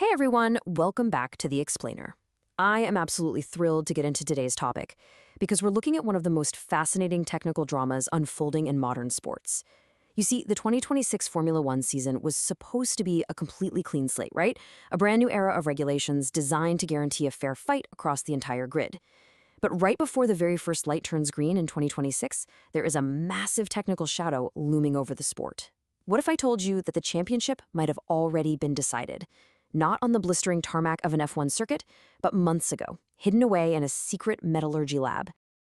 Hey everyone, welcome back to The Explainer. I am absolutely thrilled to get into today's topic because we're looking at one of the most fascinating technical dramas unfolding in modern sports. You see, the 2026 Formula One season was supposed to be a completely clean slate, right? A brand new era of regulations designed to guarantee a fair fight across the entire grid. But right before the very first light turns green in 2026, there is a massive technical shadow looming over the sport. What if I told you that the championship might have already been decided? Not on the blistering tarmac of an F1 circuit, but months ago, hidden away in a secret metallurgy lab.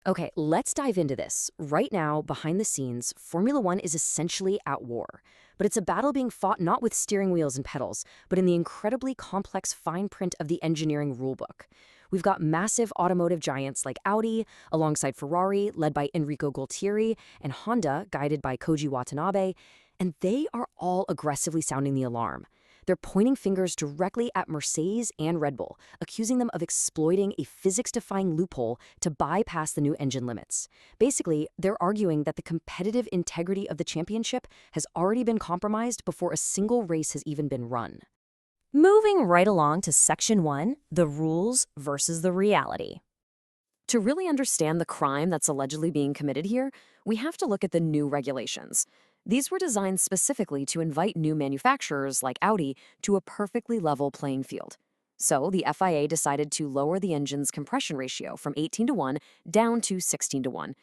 Okay, let's dive into this. Right now, behind the scenes, Formula One is essentially at war. But it's a battle being fought not with steering wheels and pedals, but in the incredibly complex fine print of the engineering rulebook. We've got massive automotive giants like Audi, alongside Ferrari, led by Enrico Gualtieri, and Honda, guided by Koji Watanabe, and they are all aggressively sounding the alarm. They're pointing fingers directly at Mercedes and Red Bull, accusing them of exploiting a physics-defying loophole to bypass the new engine limits. Basically, they're arguing that the competitive integrity of the championship has already been compromised before a single race has even been run. Moving right along to Section 1, the rules versus the reality. To really understand the crime that's allegedly being committed here, we have to look at the new regulations. These were designed specifically to invite new manufacturers like Audi to a perfectly level playing field. So the FIA decided to lower the engine's compression ratio from 18:1 down to 16:1.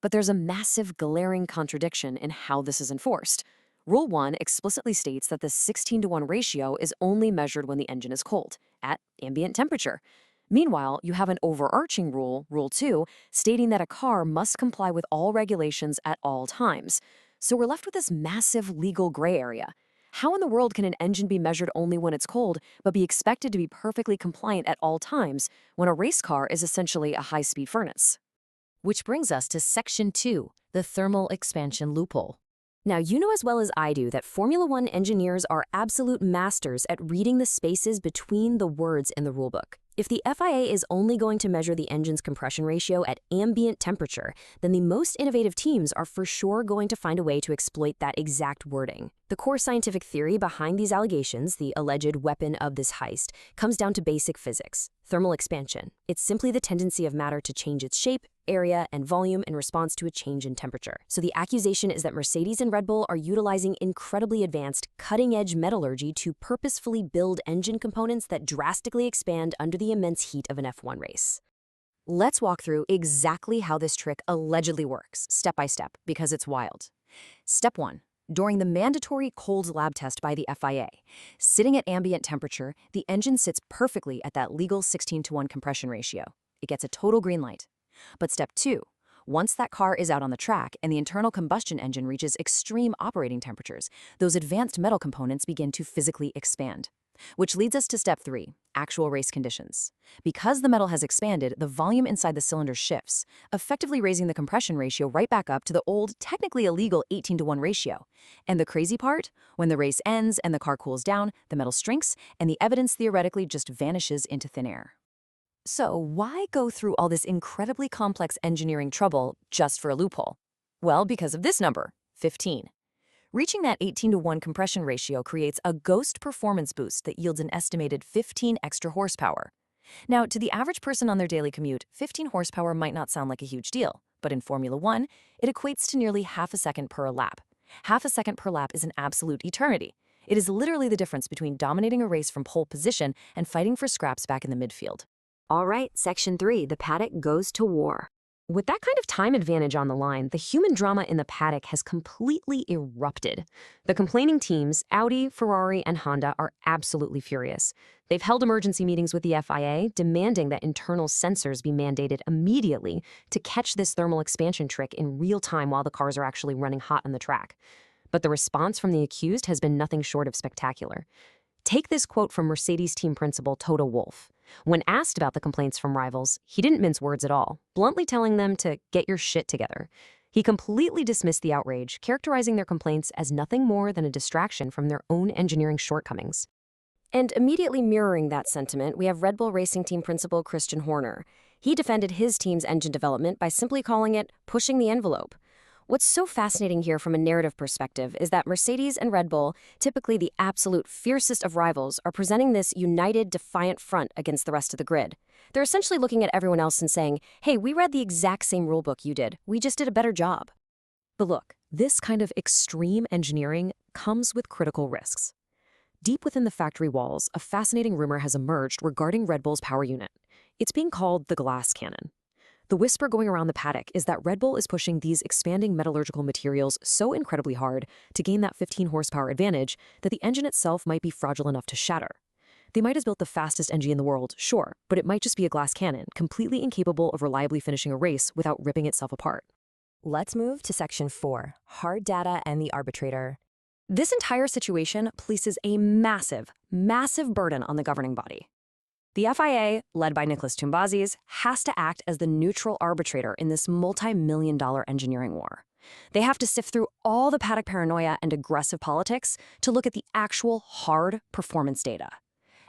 But there's a massive glaring contradiction in how this is enforced. Rule 1 explicitly states that the 16:1 ratio is only measured when the engine is cold, at ambient temperature. Meanwhile, you have an overarching rule, Rule 2, stating that a car must comply with all regulations at all times. So we're left with this massive legal gray area. How in the world can an engine be measured only when it's cold, but be expected to be perfectly compliant at all times when a race car is essentially a high-speed furnace? Which brings us to Section 2, the thermal expansion loophole. Now, you know as well as I do that Formula One engineers are absolute masters at reading the spaces between the words in the rulebook. If the FIA is only going to measure the engine's compression ratio at ambient temperature, then the most innovative teams are for sure going to find a way to exploit that exact wording. The core scientific theory behind these allegations, the alleged weapon of this heist, comes down to basic physics, thermal expansion. It's simply the tendency of matter to change its shape, area, and volume in response to a change in temperature. So the accusation is that Mercedes and Red Bull are utilizing incredibly advanced, cutting-edge metallurgy to purposefully build engine components that drastically expand under the immense heat of an F1 race. Let's walk through exactly how this trick allegedly works, step by step, because it's wild. Step 1. During the mandatory cold lab test by the FIA, sitting at ambient temperature, the engine sits perfectly at that legal 16:1 compression ratio. It gets a total green light. But step 2, once that car is out on the track and the internal combustion engine reaches extreme operating temperatures, those advanced metal components begin to physically expand. Which leads us to step 3, actual race conditions. Because the metal has expanded, the volume inside the cylinder shifts, effectively raising the compression ratio right back up to the old, technically illegal 18:1 ratio. And the crazy part? When the race ends and the car cools down, the metal shrinks, and the evidence theoretically just vanishes into thin air. So why go through all this incredibly complex engineering trouble just for a loophole? Well, because of this number, 15. Reaching that 18:1 compression ratio creates a ghost performance boost that yields an estimated 15 extra horsepower. Now, to the average person on their daily commute, 15 horsepower might not sound like a huge deal, but in Formula One, it equates to nearly half a second per lap. Half a second per lap is an absolute eternity. It is literally the difference between dominating a race from pole position and fighting for scraps back in the midfield. All right, Section 3, the paddock goes to war. With that kind of time advantage on the line, the human drama in the paddock has completely erupted. The complaining teams, Audi, Ferrari, and Honda, are absolutely furious. They've held emergency meetings with the FIA, demanding that internal sensors be mandated immediately to catch this thermal expansion trick in real time while the cars are actually running hot on the track. But the response from the accused has been nothing short of spectacular. Take this quote from Mercedes team principal Toto Wolff. When asked about the complaints from rivals, he didn't mince words at all, bluntly telling them to get your shit together. He completely dismissed the outrage, characterizing their complaints as nothing more than a distraction from their own engineering shortcomings. And immediately mirroring that sentiment, we have Red Bull Racing Team principal Christian Horner. He defended his team's engine development by simply calling it pushing the envelope. What's so fascinating here from a narrative perspective is that Mercedes and Red Bull, typically the absolute fiercest of rivals, are presenting this united, defiant front against the rest of the grid. They're essentially looking at everyone else and saying, hey, we read the exact same rulebook you did. We just did a better job. But look, this kind of extreme engineering comes with critical risks. Deep within the factory walls, a fascinating rumor has emerged regarding Red Bull's power unit. It's being called the glass cannon. The whisper going around the paddock is that Red Bull is pushing these expanding metallurgical materials so incredibly hard to gain that 15 horsepower advantage that the engine itself might be fragile enough to shatter. They might have built the fastest engine in the world, sure, but it might just be a glass cannon, completely incapable of reliably finishing a race without ripping itself apart. Let's move to Section 4, Hard Data and the Arbitrator. This entire situation places a massive, massive burden on the governing body. The FIA, led by Nicholas Tumbazis, has to act as the neutral arbitrator in this multi-million-dollar engineering war. They have to sift through all the paddock paranoia and aggressive politics to look at the actual hard performance data.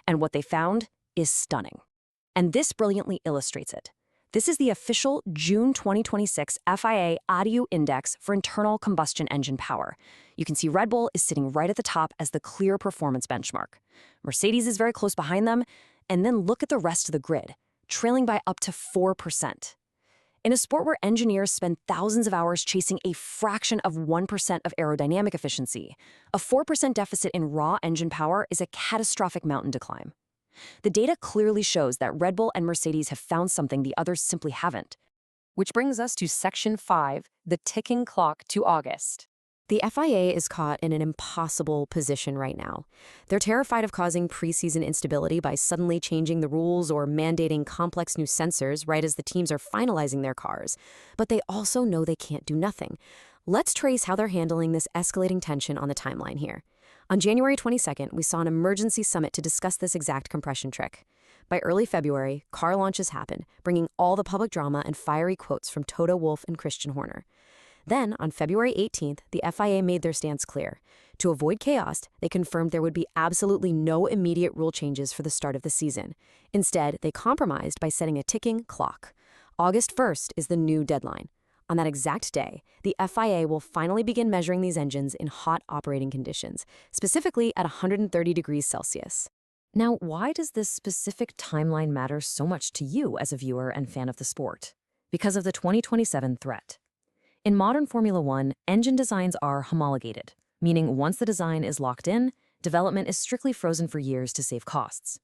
And what they found is stunning. And this brilliantly illustrates it. This is the official June 2026 FIA Audio Index for internal combustion engine power. You can see Red Bull is sitting right at the top as the clear performance benchmark. Mercedes is very close behind them, and then look at the rest of the grid, trailing by up to 4%. In a sport where engineers spend thousands of hours chasing a fraction of 1% of aerodynamic efficiency, a 4% deficit in raw engine power is a catastrophic mountain to climb. The data clearly shows that Red Bull and Mercedes have found something the others simply haven't. Which brings us to Section 5, the ticking clock to August. The FIA is caught in an impossible position right now. They're terrified of causing preseason instability by suddenly changing the rules or mandating complex new sensors right as the teams are finalizing their cars. But they also know they can't do nothing. Let's trace how they're handling this escalating tension on the timeline here. On January 22nd, we saw an emergency summit to discuss this exact compression trick. By early February, car launches happened, bringing all the public drama and fiery quotes from Toto Wolff and Christian Horner. Then, on February 18th, the FIA made their stance clear. To avoid chaos, they confirmed there would be absolutely no immediate rule changes for the start of the season. Instead, they compromised by setting a ticking clock. August 1st is the new deadline. On that exact day, the FIA will finally begin measuring these engines in hot operating conditions, specifically at 130 degrees Celsius. Now, why does this specific timeline matter so much to you as a viewer and fan of the sport? Because of the 2027 threat. In modern Formula One, engine designs are homologated, meaning once the design is locked in, development is strictly frozen for years to save costs.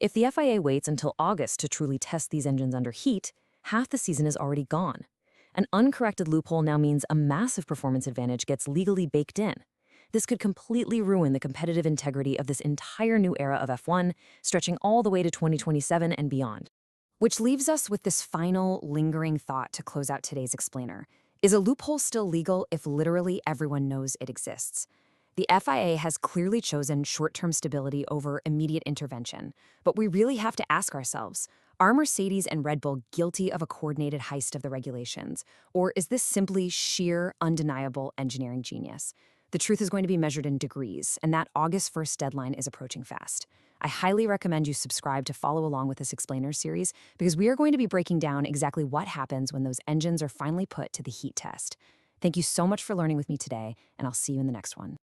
If the FIA waits until August to truly test these engines under heat, half the season is already gone. An uncorrected loophole now means a massive performance advantage gets legally baked in. This could completely ruin the competitive integrity of this entire new era of F1, stretching all the way to 2027 and beyond. Which leaves us with this final, lingering thought to close out today's explainer. Is a loophole still legal if literally everyone knows it exists? The FIA has clearly chosen short-term stability over immediate intervention, but we really have to ask ourselves, are Mercedes and Red Bull guilty of a coordinated heist of the regulations, or is this simply sheer, undeniable engineering genius? The truth is going to be measured in degrees, and that August 1st deadline is approaching fast. I highly recommend you subscribe to follow along with this explainer series because we are going to be breaking down exactly what happens when those engines are finally put to the heat test. Thank you so much for learning with me today, and I'll see you in the next one.